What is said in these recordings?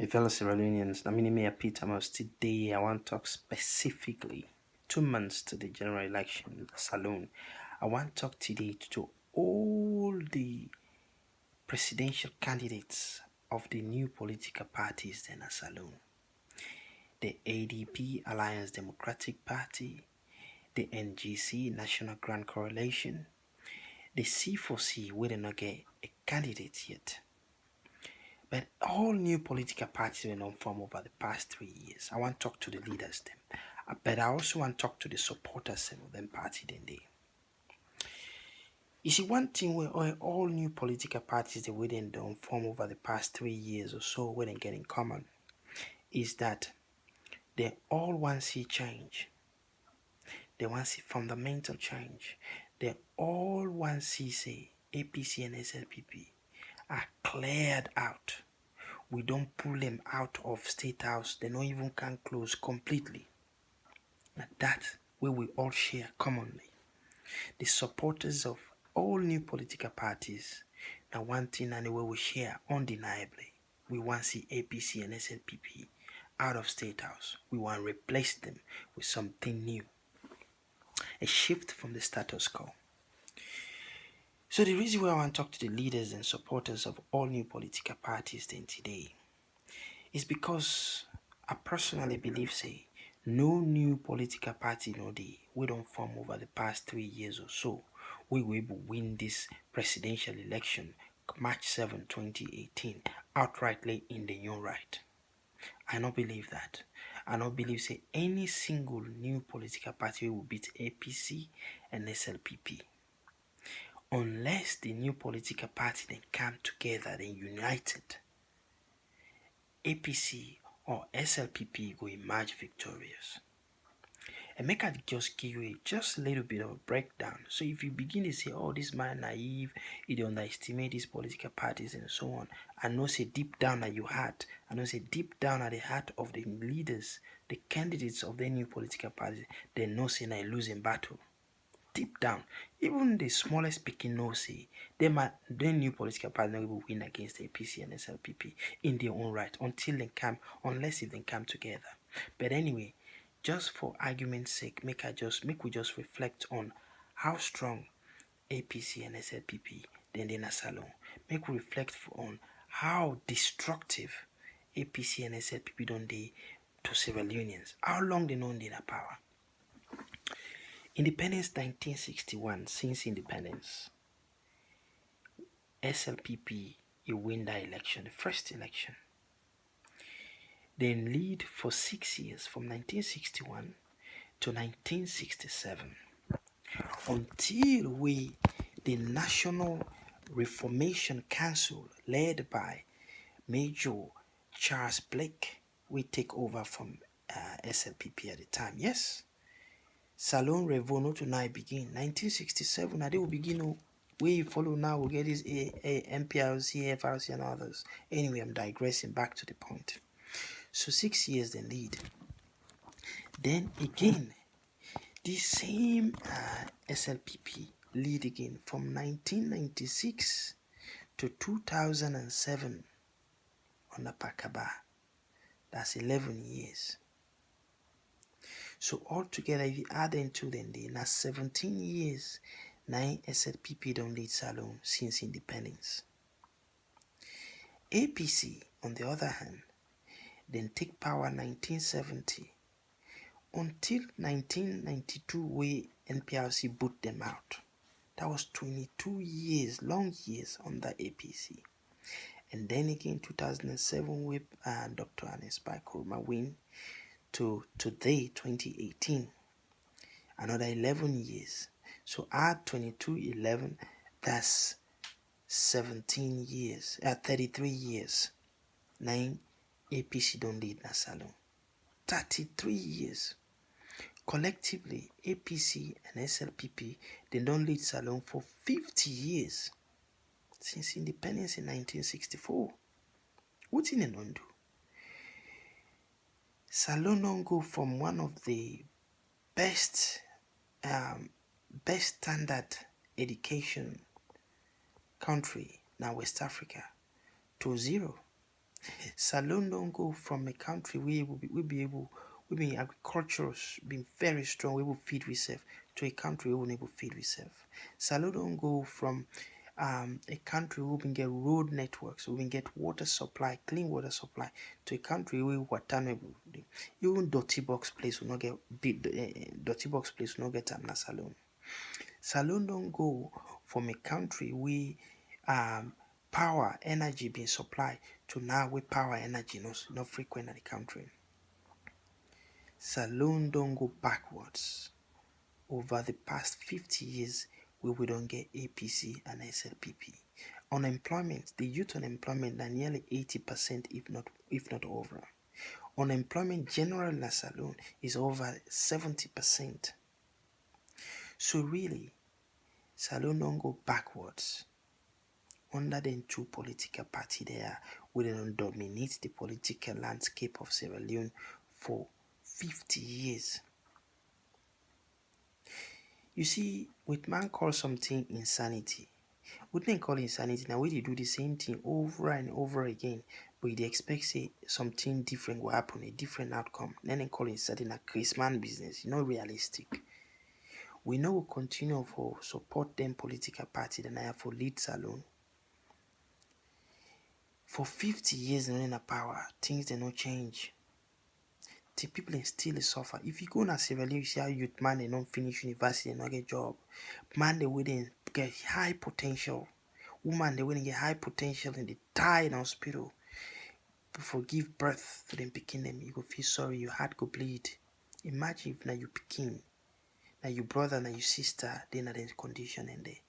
Hey fellow Sierra Leoneans, Mayor Peter Moss. Today I want to talk specifically 2 months to the general election in the Saloon. I want to talk today to all the presidential candidates of the new political parties in the Saloon. The ADP, Alliance Democratic Party, the NGC, National Grand Coalition, the C4C, we did not get a candidate yet. But all new political parties were not formed over the past 3 years. I want to talk to the leaders them. But I also want to talk to the supporters of them party then they. You see, one thing where all new political parties that we didn't don't form over the past 3 years or so we didn't get in common is that they all want to see change. They want to see fundamental change. They all want to see say APC and SLPP are cleared out. We don't pull them out of State House. They don't even can close completely. And that's where we all share commonly. The supporters of all new political parties, now one thing and the way we share undeniably. We want to see APC and SLPP out of State House. We want to replace them with something new. A shift from the status quo. So the reason why I want to talk to the leaders and supporters of all new political parties then today is because I personally believe say no new political party we don't form over the past 3 years or so we will win this presidential election March 7, 2018 outrightly in their own right. I don't believe that. I don't believe say any single new political party will beat APC and SLPP unless the new political party then come together and united. APC or SLPP will emerge victorious. And make I just give you just a little bit of a breakdown. So if you begin to say, oh, this man naive, he don't underestimate these political parties and so on, I know say deep down at your heart, I know say deep down at the heart of the leaders, the candidates of the new political parties, they know say na a losing battle. Deep down, even the smallest speaking know say the new political party will win against the APC and SLPP in their own right unless if they come together. But anyway, just for argument's sake, make we just reflect on how strong APC and SLPP then in a salon. Make we reflect on how destructive APC and SLPP don't they to Sierra Leoneans. How long they know in their power. Independence 1961, since independence, SLPP you win that election, the first election. Then lead for 6 years from 1961 to 1967 until the National Reformation Council led by Major Charles Blake we take over from SLPP at the time. Yes. Salon Revono To Unite begin 1967 and they will begin we follow now we'll get this MPLC, FRC and others. Anyway, I'm digressing back to the point. So 6 years then lead. Then again, this same SLPP lead again from 1996 to 2007 on the Pakaba. That's 11 years. So altogether, if you add into them, now 17 years, 9 SLPP don't lead Salon since independence. APC, on the other hand, then take power 1970 until 1992, where NPRC boot them out. That was 22 years, long years under APC. And then again, 2007, with Dr. Anes Kurma win to today, 2018, another 11 years. So add 22, 11, that's 17 years, 33 years. 9 APC don't lead Nasalon. 33 years. Collectively, APC and SLPP, they don't lead Salon for 50 years. Since independence in 1964. What in an undo? Salon don't go from one of the best standard education country now West Africa to zero. Salone don't go from a country where we be agriculture being very strong, we will feed ourselves, to a country we will never feed ourselves. Salone don't go from a country where we can get road networks, we can get water supply, clean water supply, to a country where water never. Even dirty box place will not get big. Dirty box place will not get na Salone. Salone don't go from a country where power energy being supplied to now where power energy not frequent in the country. Salone don't go backwards. Over the past 50 years, we don't get APC and SLPP. Unemployment, the youth unemployment are nearly 80%, if not over. Unemployment generally in Salone is over 70%. So really, Salone don't go backwards. Under the two political party there, we don't dominate the political landscape of Sierra Leone for 50 years. You see, with man call something insanity. We didn't call insanity. Now we do the same thing over and over again, but they expect say something different will happen, a different outcome. Then they call it certain a Christmas business. Not realistic. We know we'll continue for support them political party than I have for lead Salone. For 50 years in a power, things they not change. The people still suffer. If you go to Sierra Leone, you see how youth man they don't finish university and not get job. Man they wouldn't get high potential. Woman they wouldn't get high potential and they die in hospital. Before give birth to them picking them, you go feel sorry, your heart go bleed. Imagine if now you picking, now your brother, now your sister, they in that condition and they.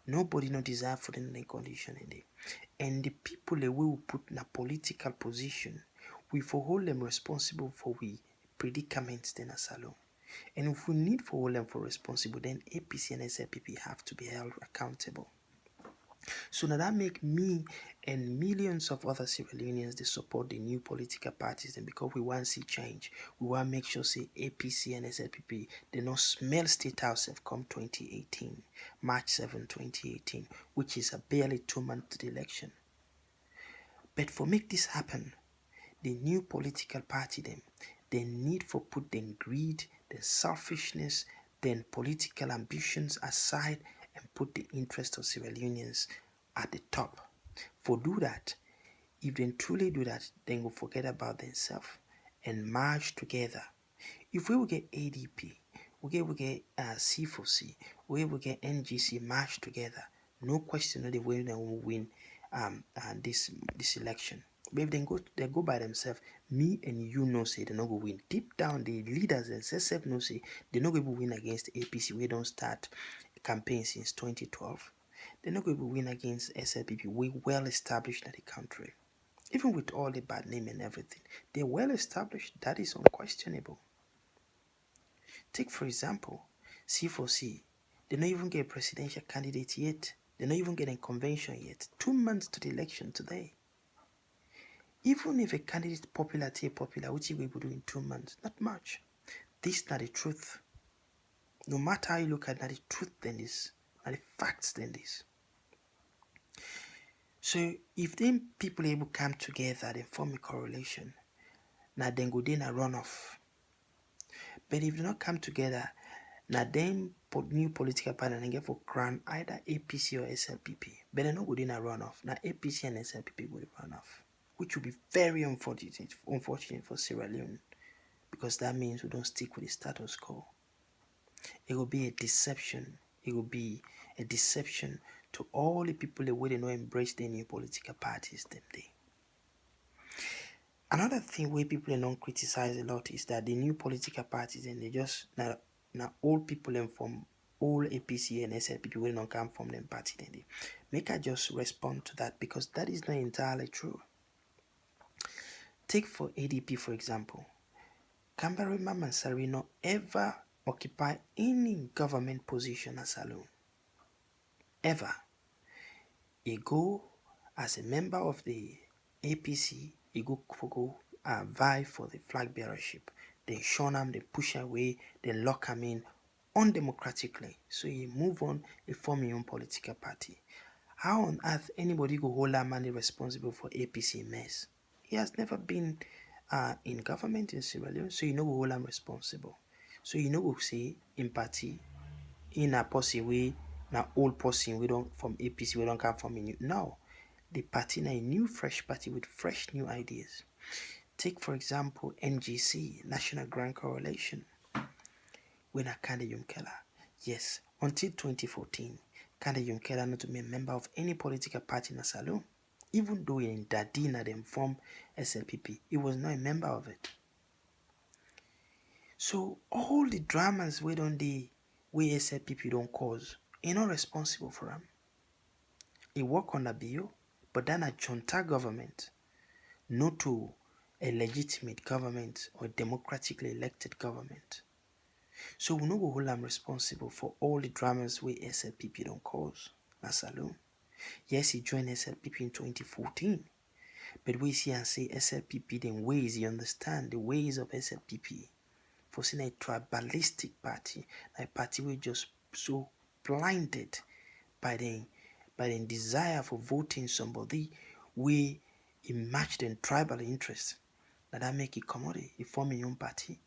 Nobody no desire for them in that condition and they. And the people that we will put in a political position, we for hold them responsible for we predicaments then a Salone. And if we need for hold them for responsible, then APC and SLPP have to be held accountable. So now that make me and millions of other Sierra Leoneans they support the new political parties, and because we want to see change, we want to make sure say APC and SLPP they not smell state house have come 2018, March 7, 2018, which is a barely 2 months to the election. But for make this happen, the new political party them, they need for put them greed, the selfishness, then political ambitions aside and put the interest of Sierra Leoneans at the top. For do that, if they truly do that, then will forget about themselves and merge together. If we will get ADP, we get C4C, we will get NGC merged together, no question they will win this election. But if they go by themselves, me and you know say they not go win. Deep down, the leaders and SSF know say they not going to win against APC. We don't start a campaign since 2012. They're not going to win against SLPP. We well established in the country. Even with all the bad name and everything, they're well established. That is unquestionable. Take for example, C4C. They don't even get a presidential candidate yet. They're not even getting convention yet. 2 months to the election today. Even if a candidate popular, which he will do in 2 months, not much. This is not the truth. No matter how you look at it, the truth than this, not the facts than this. So if them people able to come together, they form a correlation. Now then go then a runoff. But if they not come together, now then new political party and get for crown either APC or SLPP. But they not go then a runoff. Now APC and SLPP will run off, which will be very unfortunate for Sierra Leone, because that means we don't stick with the status quo. It will be a deception. It will be a deception to all the people that will not embrace the new political parties them day. Another thing where people don't criticize a lot is that the new political parties and they just now old people and from all APC and SLPP will not come from them party then they make I just respond to that, because that is not entirely true. Take for ADP for example. Kambari Mamansari not ever occupy any government position as Salone. Ever. He go as a member of the APC, he go vie for the flag bearership. Then shun him, they push away, they lock him in undemocratically. So he move on, he form his own political party. How on earth anybody go hold that man responsible for APC mess? He has never been in government in Sierra Leone, so you know we hold him responsible. So you know we say in party, in a person we na old person we don't from APC, we don't come from a new. No, the party na a new fresh party with fresh new ideas. Take for example NGC, National Grand Correlation, when a Kande Yumkela. Yes, until 2014, Kande Yumkela not to be a member of any political party in a saloon. Even though in Dadina them form SLPP, he was not a member of it. So all the dramas we don't the we SLPP don't cause, he not responsible for them. He work on the bill, but then a junta government, not to a legitimate government or democratically elected government. So we no go hold am responsible for all the dramas wey SLPP don cause na saloon. Yes, he joined SLPP in 2014, but we see and say SLPP dem ways, you understand the ways of SLPP. For saying a tribalistic party, a party wey just so blinded by the desire for voting somebody wey e match dem tribal interest. Na that make it commodity, e form im own party.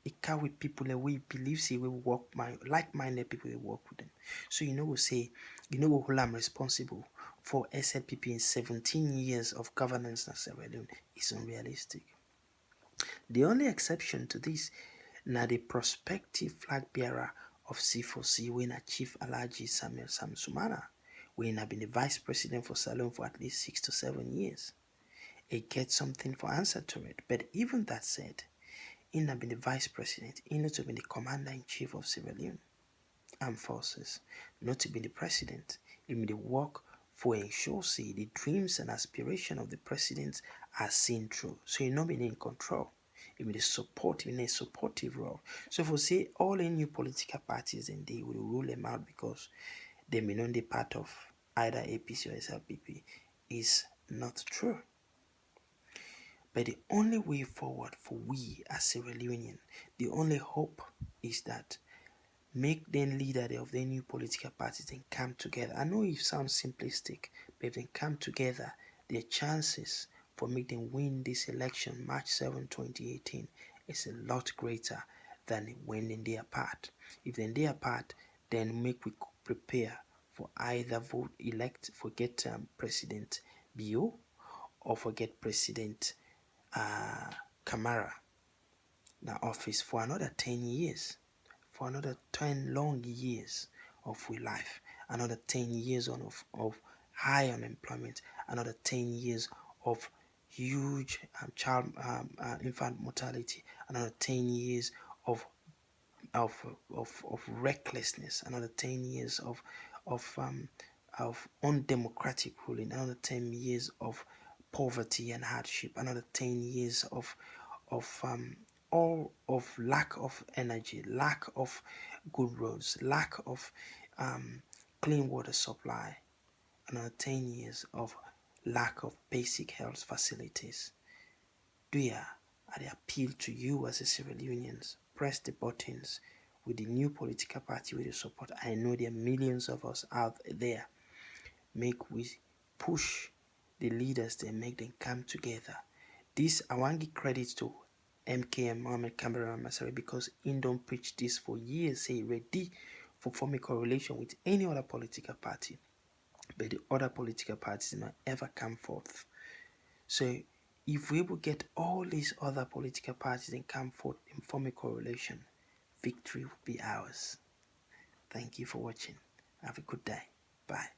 E carry people that we believe say we work like-minded people that work with them. So you know we say, you know we hold am responsible for SLPP in 17 years of governance in Sierra Leone is unrealistic. The only exception to this na the prospective flag bearer of C4C when a Chief Alhaji Samuel Samsumana, when have been the vice president for Salone for at least 6 to 7 years. It gets something for answer to it. But even that said, he not been the vice president, he not to be the commander-in-chief of Sierra Leone Armed Forces, not to be the president. He made the work for ensure say the dreams and aspirations of the president are seen through. So he not been in control. He made a support in a supportive role. So if we say all the new political parties and they will rule them out because they may not be part of either APC or SLPP is not true. But the only way forward for we as Sierra Leonean, the only hope is that make them leader of the new political parties and come together. I know it sounds simplistic, but if they come together, their chances for make them win this election March 7, 2018 is a lot greater than when they are apart. If they are apart, then make we prepare for either vote elect forget President Bio or forget President Kamara the office for another 10 years, for another 10 long years of we life, another 10 years of high unemployment, another 10 years of huge infant mortality, another 10 years of of, of recklessness, another 10 years of undemocratic ruling, another 10 years of poverty and hardship, another 10 years of all of lack of energy, lack of good roads, lack of clean water supply, another 10 years of lack of basic health facilities. I appeal to you as a Sierra Leoneans, press the buttons with the new political party with your support. I know there are millions of us out there. Make we push the leaders they make them come together. This I want to give credit to MKM Mohammed Cameron Masari because he don't preach this for years, say ready for forming correlation with any other political party. But the other political parties might ever come forth. So if we will get all these other political parties and come forth and form a correlation, victory will be ours. Thank you for watching. Have a good day. Bye.